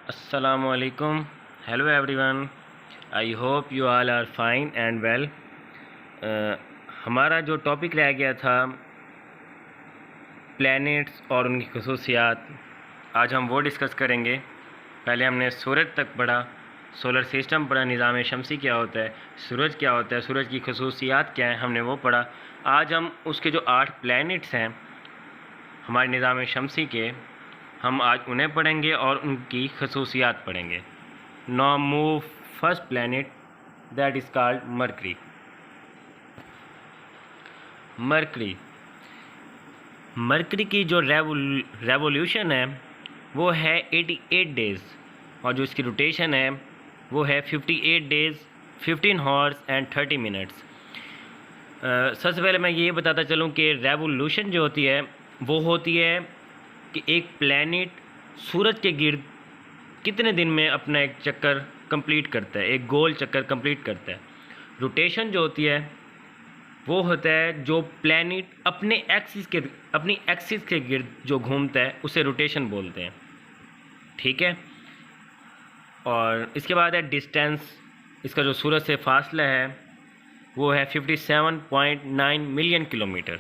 Assalamualaikum. Hello everyone. I hope you all are fine and well. हमारा जो topic रह गया था प्लैनेट्स और उनकी खसूसियात, आज हम वो डिस्कस करेंगे। पहले हमने सूरज तक पढ़ा, सोलर सिस्टम पढ़ा, निज़ाम शमसी क्या होता है, सूरज क्या होता है, सूरज की खसूसियात क्या हैं, हमने वो पढ़ा। आज हम उसके जो 8 प्लैनेट्स हैं हमारे निज़ाम शमसी के, हम आज उन्हें पढ़ेंगे और उनकी खसूसियात पढ़ेंगे। Now move first planet that is called mercury. Mercury की जो रेवोल्यूशन है वो है 88 डेज़ और जो इसकी रोटेशन है वो है 58 डेज़ 15 हॉर्स एंड 30 मिनट्स। सबसे पहले मैं ये बताता चलूँ कि रेवोल्यूशन जो होती है वो होती है कि एक प्लैनेट सूरज के गिर्द कितने दिन में अपना एक चक्कर कंप्लीट करता है, एक गोल चक्कर कंप्लीट करता है। रोटेशन जो होती है वो होता है जो प्लैनेट अपनी एक्सिस के गिर्द जो घूमता है उसे रोटेशन बोलते हैं, ठीक है। और इसके बाद है डिस्टेंस। इसका जो सूरज से फासला है वो है 57.9 मिलियन किलोमीटर।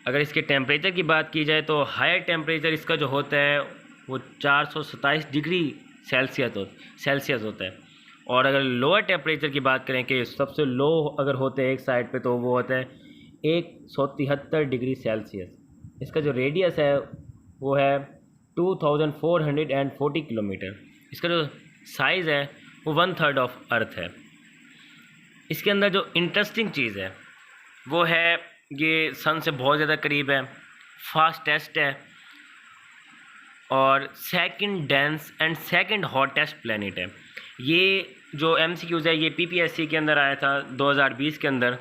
अगर इसके टेम्परेचर की बात की जाए तो हायर टेम्परेचर इसका जो होता है वो 427 डिग्री सेल्सियस होता है। और अगर लोअर टेम्परेचर की बात करें कि सबसे लो अगर होते हैं एक साइड पे तो वो होता है 173 डिग्री सेल्सियस। इसका जो रेडियस है वो है 2440 किलोमीटर। इसका जो साइज़ है वो 1/3 ऑफ अर्थ है। इसके अंदर जो इंटरेस्टिंग चीज़ है वो है ये सन से बहुत ज़्यादा करीब है, फास्टेस्ट है और second dense and second hottest planet है। ये जो MCQs है ये PPSC के अंदर आया था 2020 के अंदर।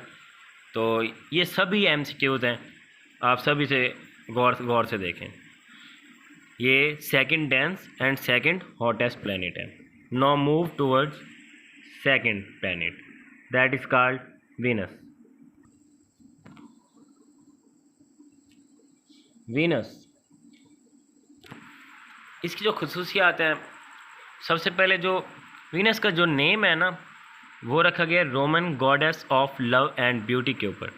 तो ये सभी MCQs हैं, आप सभी से गौर से देखें। ये second dense and second hottest planet है। Now move towards second planet that is called Venus. इसकी जो खसूसियात हैं, सबसे पहले जो वीनस का जो नेम है ना वो रखा गया Roman goddess of love and beauty के ऊपर।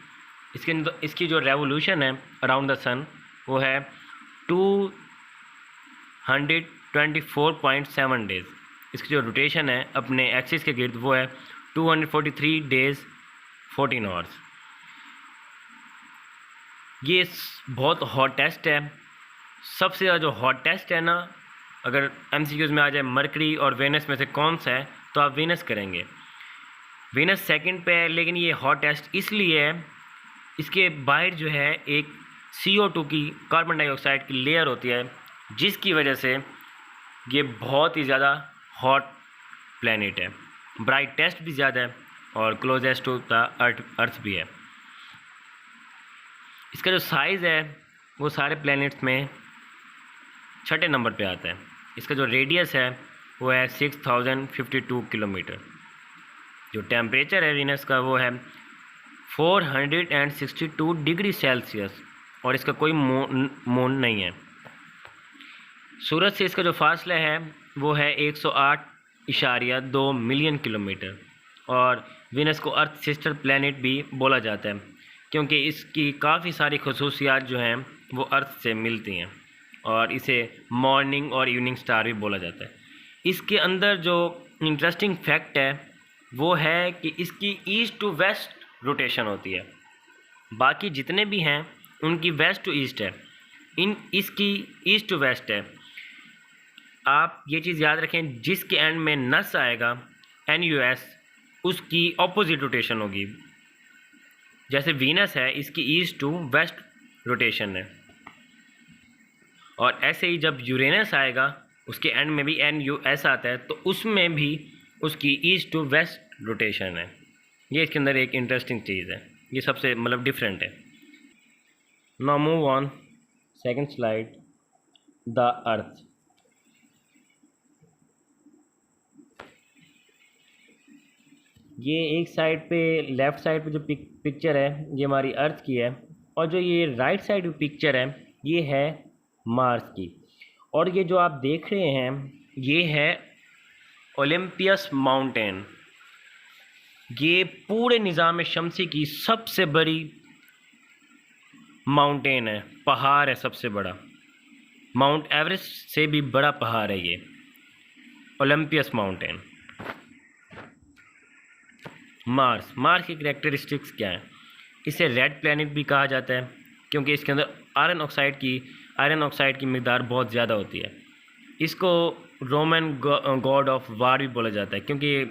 इसकी जो रेवोल्यूशन है अराउंड द सन वो है 224.7 डेज़। इसकी जो रोटेशन है अपने एक्सिस के गिर्द वो है 243 डेज़ 14 आवर्स। ये बहुत हॉटेस्ट है। सबसे ज़्यादा जो हॉटेस्ट है ना, अगर MCQs में आ जाए मरकरी और वेनस में से कौन सा है तो आप वीनस करेंगे। वीनस सेकंड पे है, लेकिन ये हॉटेस्ट इसलिए है इसके बाहर जो है एक CO2 की कार्बन डाइऑक्साइड की लेयर होती है, जिसकी वजह से ये बहुत ही ज़्यादा हॉट प्लैनेट है। ब्राइटेस्ट भी ज़्यादा है और क्लोजेस्ट टू द अर्थ भी है। इसका जो साइज़ है वो सारे प्लैनेट्स में छठे नंबर पे आता है। इसका जो रेडियस है वो है 6052 किलोमीटर। जो टेम्परेचर है वीनस का वो है 462 डिग्री सेल्सियस और इसका कोई मून नहीं है। सूरज से इसका जो फासला है वो है 108.2 मिलियन किलोमीटर। और वीनस को अर्थ सिस्टर प्लैनेट भी बोला जाता है क्योंकि इसकी काफ़ी सारी खसूसियात जो हैं वो अर्थ से मिलती हैं और इसे मॉर्निंग और इवनिंग स्टार भी बोला जाता है। इसके अंदर जो इंटरेस्टिंग फैक्ट है वो है कि इसकी ईस्ट टू वेस्ट रोटेशन होती है। बाकी जितने भी हैं उनकी वेस्ट टू ईस्ट है, इसकी ईस्ट टू वेस्ट है। आप ये चीज़ याद रखें, जिसके एंड में नस आएगा NUS उसकी ऑपोजिट रोटेशन होगी। जैसे वीनस है इसकी ईस्ट टू वेस्ट रोटेशन है, और ऐसे ही जब यूरेनस आएगा उसके एंड में भी NUS आता है तो उसमें भी उसकी ईस्ट टू वेस्ट रोटेशन है। ये इसके अंदर एक इंटरेस्टिंग चीज़ है, ये सबसे मतलब डिफरेंट है। Now move on second slide, the earth. ये एक साइड पे लेफ़्ट साइड पे जो पिक्चर है ये हमारी अर्थ की है, और जो ये राइट साइड पिक्चर है ये है मार्स की। और ये जो आप देख रहे हैं ये है ओलंपस माउंटेन। ये पूरे निज़ाम शमसी की सबसे बड़ी माउंटेन है, पहाड़ है सबसे बड़ा। माउंट एवरेस्ट से भी बड़ा पहाड़ है ये ओलंपस माउंटेन। मार्स की करैक्टरिस्टिक्स क्या है? इसे रेड प्लैनेट भी कहा जाता है क्योंकि इसके अंदर आयरन ऑक्साइड की मिकदार बहुत ज़्यादा होती है। इसको रोमन गॉड ऑफ वार भी बोला जाता है क्योंकि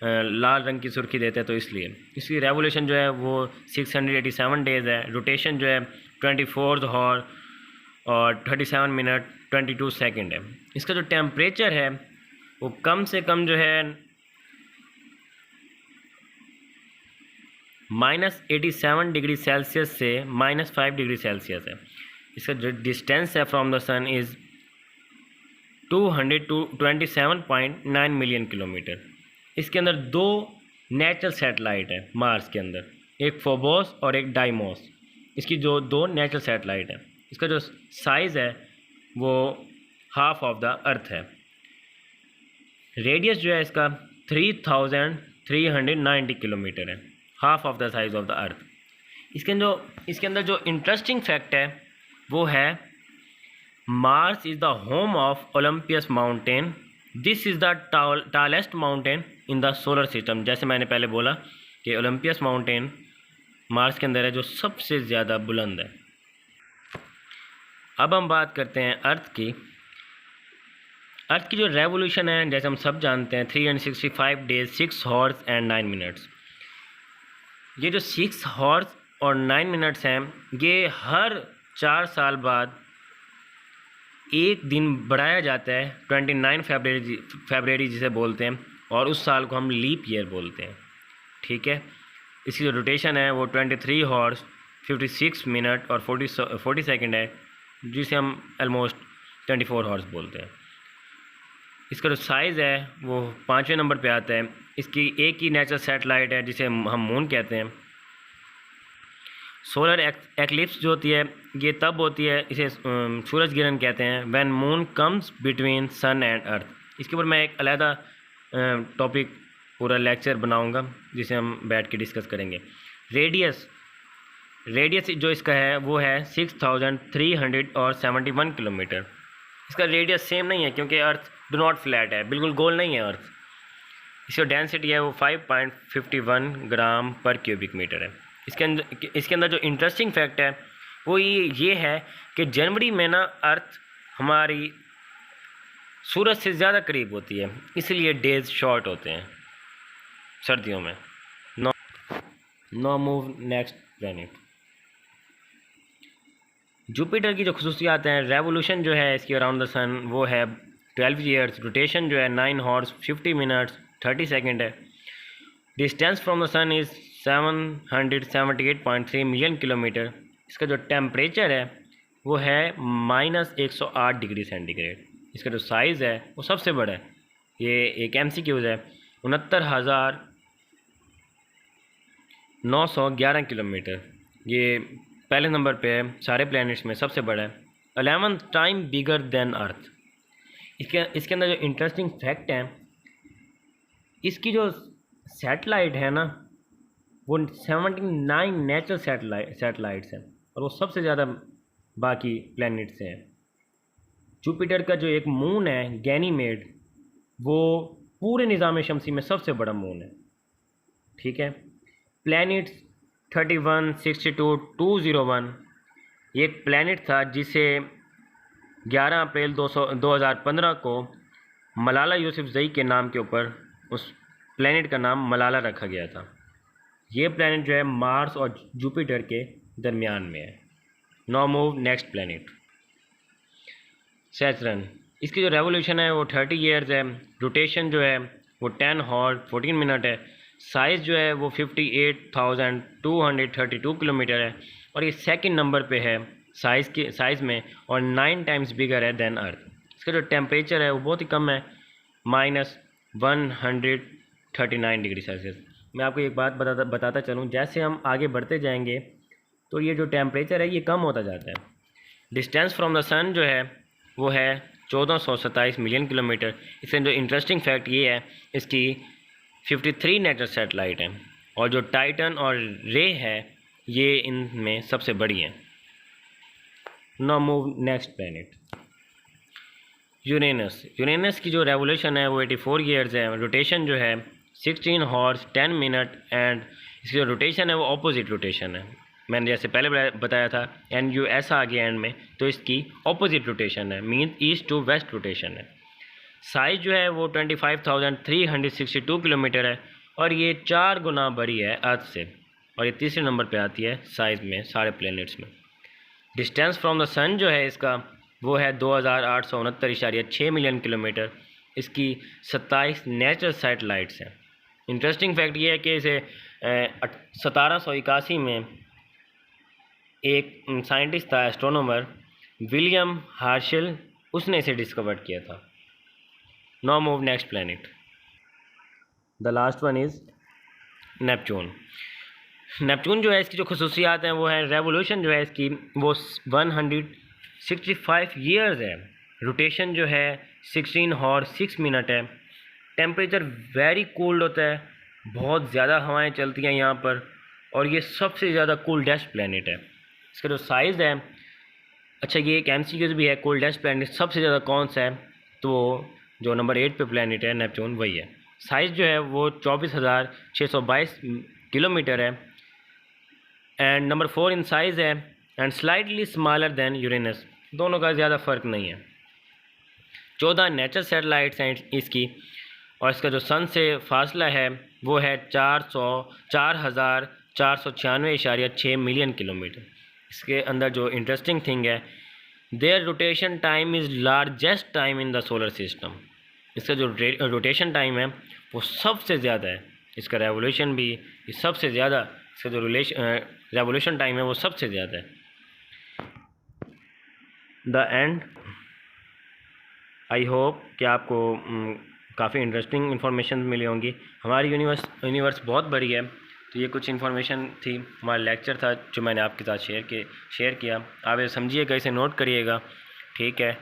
लाल रंग की सुर्खी देते हैं, तो इसलिए इसकी रेवोल्यूशन जो है वो 687 डेज़ है। रोटेशन जो है 24 हॉर और 37 मिनट 22 सेकंड है। इसका जो टेम्परेचर है वो कम से कम जो है -87 डिग्री सेल्सियस से -5 डिग्री सेल्सियस है। इसका जो डिस्टेंस है from the sun is 227.9 million kilometre. इसके अंदर 2 नेचुरल सैटेलाइट है मार्स के अंदर, एक फोबोस और एक डाइमोस। इसकी जो 2 नेचुरल सैटेलाइट है, इसका जो साइज़ है वो हाफ ऑफ द अर्थ है। रेडियस जो है इसका 3390 किलोमीटर है, half of the size of the earth. इसके अंदर जो इंटरेस्टिंग फैक्ट है वो है Mars is the home of Olympus mountain. This is the tallest mountain in the solar system. जैसे मैंने पहले बोला कि ओलंपस माउंटेन मार्स के अंदर है जो सबसे ज़्यादा बुलंद है। अब हम बात करते हैं अर्थ की जो रेवोल्यूशन है, जैसे हम सब जानते हैं 365 डेज 6 हॉर्स एंड 9 मिनट्स। ये जो 6 हॉर्स और 9 मिनट्स हैं ये हर 4 साल बाद एक दिन बढ़ाया जाता है, 29 फरवरी जिसे बोलते हैं, और उस साल को हम लीप ईयर बोलते हैं। ठीक है, इसकी जो रोटेशन है वो 23 हॉर्स 56 मिनट और 40 सेकंड है, जिसे हम ऑलमोस्ट 24 हॉर्स बोलते हैं। इसका जो साइज़ है वो 5वें नंबर पे आता है। इसकी एक ही नेचुरल सैटेलाइट है जिसे हम मून कहते हैं। सोलर एक्लिप्स जो होती है ये तब होती है, इसे सूरज गिरहण कहते हैं, when moon comes between sun and earth. इसके ऊपर मैं एक अलहदा टॉपिक पूरा लेक्चर बनाऊंगा जिसे हम बैठ के डिस्कस करेंगे। रेडियस जो इसका है वो है 6371 किलोमीटर। इसका रेडियस सेम नहीं है क्योंकि अर्थ डू नॉट फ्लैट है, बिल्कुल गोल नहीं है अर्थ। इसका डेंसिटी है वो 5.51 ग्राम पर क्यूबिक मीटर है। इसके अंदर जो इंटरेस्टिंग फैक्ट है वो ये है कि जनवरी में ना अर्थ हमारी सूरज से ज़्यादा करीब होती है, इसलिए डेज शॉर्ट होते हैं सर्दियों में। No move next planet. Jupiter की जो खसूसियात हैं, रेवोल्यूशन जो है इसकी अराउंड द सन वो है 12 ईयर्स। रोटेशन जो है 9 हॉर्स 50 मिनट्स 30 सेकंड है। Distance from the sun is 778.3 million kilometre. इसका जो टेम्परेचर है वो है -108 डिग्री सेंटीग्रेड। इसका जो साइज़ है वो सबसे बड़ा है, ये एक MCQ है, 69,911 किलोमीटर। ये पहले नंबर पे है सारे प्लैनेट्स में, सबसे बड़ा है, 11th टाइम बिगर देन अर्थ। इसके अंदर जो इंटरेस्टिंग फैक्ट है, इसकी जो सैटेलाइट है ना वो 79 नेचुरल सैटेलाइट्स हैं और वो सबसे ज़्यादा बाकी प्लैनेट से हैं। जुपिटर का जो एक मून है गैनीमेड, वो पूरे निज़ाम शमसी में सबसे बड़ा मून है। ठीक है, प्लैनेट्स 31, 62, 201 ये एक प्लैनेट था जिसे 11 अप्रैल 2015 को मलाला यूसुफजई के नाम के ऊपर उस प्लैनेट का नाम मलाला रखा गया था। ये प्लैनेट जो है मार्स और जुपिटर के दरमियान में है। Now move next planet Saturn. इसकी जो रेवोल्यूशन है वो 30 ईयर्स है। रोटेशन जो है वो 10 हॉर्स 14 मिनट है। साइज़ जो है वो 58,232 किलोमीटर है और ये सेकंड नंबर पे है साइज़ में और 9 टाइम्स बिगर है देन अर्थ। इसका जो टेम्परेचर है वो बहुत ही कम है, -139 डिग्री सेल्सियस। मैं आपको एक बात बताता चलूँ, जैसे हम आगे बढ़ते जाएंगे तो ये जो टेम्परेचर है ये कम होता जाता है। डिस्टेंस फ्रॉम द सन जो है वो है 1427 मिलियन किलोमीटर। इसमें जो इंटरेस्टिंग फैक्ट ये है, इसकी 53 नेचर सैटेलाइट हैं और जो टाइटन और रे है ये इनमें सबसे बड़ी हैं। Now move next planet Uranus. Uranus की जो रेवोल्यूशन है वो 84 ईयर्स है। रोटेशन जो है 16 हॉर्स 10 मिनट एंड इसकी जो रोटेशन है वो ऑपोजिट रोटेशन है। मैंने जैसे पहले बताया था एंड यू एस आ गया एंड में, तो इसकी ऑपोजिट रोटेशन है, mean east to west rotation है। साइज़ जो है वो 25,362 किलोमीटर है और ये 4 गुना बड़ी है अर्थ से, और ये तीसरे नंबर पे आती है साइज़ में सारे प्लैनेट्स में। डिस्टेंस फ्रॉम द सन जो है इसका वो है 2869.6 मिलियन किलोमीटर। इसकी 27 नेचुरल सैटेलाइट्स हैं। इंटरेस्टिंग फैक्ट ये है कि इसे 1781 में एक साइंटिस्ट था, एस्ट्रोनॉमर विलियम हार्शल, उसने इसे डिस्कवर किया था। Now move next planet, the last one is Neptune. Neptune जो है इसकी जो खसूसियात हैं वो है रेवोल्यूशन जो है इसकी वो 165 ईयर्स है। रोटेशन जो है 16 हॉर्स 6 मिनट है। टेम्परेचर वेरी कोल्ड होता है, बहुत ज़्यादा हवाएं चलती हैं यहाँ पर, और ये सबसे ज़्यादा कोल्डेस्ट प्लैनेट है। इसका जो साइज़ है, अच्छा ये एक MCQ भी है, कोल्डेस्ट प्लैनेट सबसे ज़्यादा कौन सा है, तो जो नंबर 8 पे प्लैनेट है नेपच्यून वही है। साइज़ जो है वो 24,622 किलोमीटर है एंड नंबर 4 इन साइज़ है and slightly smaller than Uranus. दोनों का ज़्यादा फ़र्क नहीं है। 14 नेचुरल सैटेलाइट्स हैं इसकी, और इसका जो सन से फासला है वो है 4,496.6 मिलियन किलोमीटर। इसके अंदर जो इंटरेस्टिंग थिंग है, their rotation time is largest time in the solar system. इसका जो रोटेशन टाइम है वो सबसे ज़्यादा है। इसका रेवोल्यूशन भी सबसे ज़्यादा, इसका जो रेवोल्यूशन टाइम है वो सबसे ज़्यादा है। The end. आई होप कि आपको काफ़ी इंटरेस्टिंग इन्फॉर्मेशन मिली होंगी। हमारी यूनिवर्स बहुत बड़ी है, तो ये कुछ इन्फॉर्मेशन थी, हमारा लेक्चर था जो मैंने आपके साथ शेयर किया। आप इसे समझिएगा, इसे नोट करिएगा, ठीक है।